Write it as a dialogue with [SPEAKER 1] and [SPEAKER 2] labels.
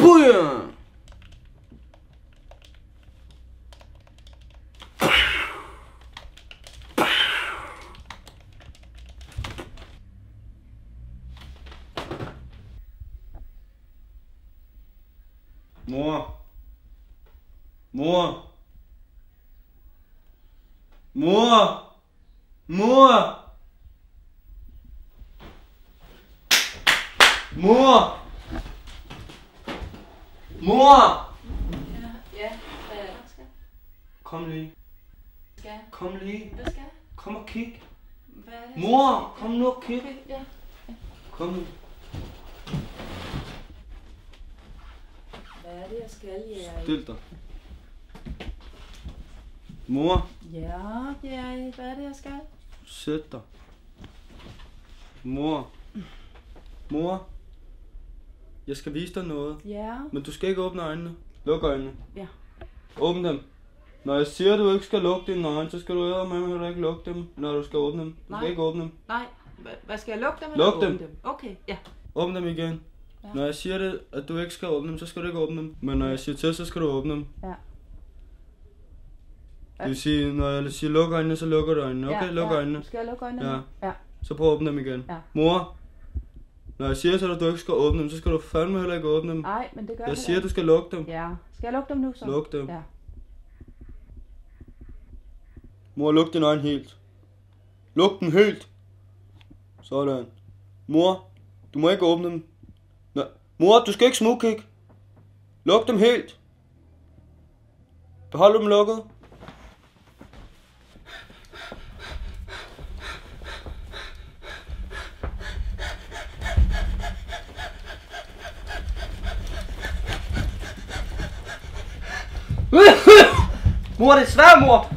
[SPEAKER 1] Puja! Mor. Mor. Mor. Mor. Mor. Mor.
[SPEAKER 2] Ja, hvad er der, skal?
[SPEAKER 1] Kom lige.
[SPEAKER 2] Skal?
[SPEAKER 1] Kom lige.
[SPEAKER 2] Hvad skal?
[SPEAKER 1] Kom og kig.
[SPEAKER 2] Hvad er det?
[SPEAKER 1] Mor, kom nu og kig.
[SPEAKER 2] Okay, ja.
[SPEAKER 1] Kom nu.
[SPEAKER 2] Hvad er det, jeg skal, Jerry?
[SPEAKER 1] Stil dig. Mor,
[SPEAKER 2] Ja, Jerry, hvad er det, jeg skal?
[SPEAKER 1] sæt dig. Mor. Mor. Jeg skal vise dig noget.
[SPEAKER 2] Ja.
[SPEAKER 1] Men du skal ikke åbne øjnene. Luk øjnene.
[SPEAKER 2] Ja.
[SPEAKER 1] Åbn dem. Når jeg siger, at du ikke skal lukke dine øjne, så skal du heller ikke lukke dem, når du skal åbne dem. Du
[SPEAKER 2] Nej.
[SPEAKER 1] skal ikke åbne dem.
[SPEAKER 2] Nej, hvad skal jeg lukke dem eller
[SPEAKER 1] Luk
[SPEAKER 2] åbne
[SPEAKER 1] dem.
[SPEAKER 2] dem? Okay, ja.
[SPEAKER 1] Åbn dem igen.
[SPEAKER 2] Ja.
[SPEAKER 1] Når jeg siger det, at du ikke skal åbne dem, så skal du ikke åbne dem. Men når jeg siger til, så skal du åbne dem.
[SPEAKER 2] Ja.
[SPEAKER 1] Det vil sige, når jeg siger luk øjnene, så lukker du øjnene. Okay, luk øjnene.
[SPEAKER 2] Skal jeg lukke øjnene?
[SPEAKER 1] Ja.
[SPEAKER 2] Ja.
[SPEAKER 1] Så prøv at åbne dem igen.
[SPEAKER 2] Ja.
[SPEAKER 1] Mor, når jeg siger til dig, at du ikke skal åbne dem, så skal du fandme heller ikke åbne dem.
[SPEAKER 2] Nej, men det gør
[SPEAKER 1] Jeg siger, at du skal lukke dem.
[SPEAKER 2] Ja. Skal jeg lukke dem nu så?
[SPEAKER 1] Luk dem.
[SPEAKER 2] Ja.
[SPEAKER 1] Mor, luk dine øjne helt. Luk dem helt. Sådan. Mor, du må ikke åbne dem. Nej. Mor, du skal ikke smugkigge. Luk dem helt. Behold dem lukket. Mor, det er svært, mor.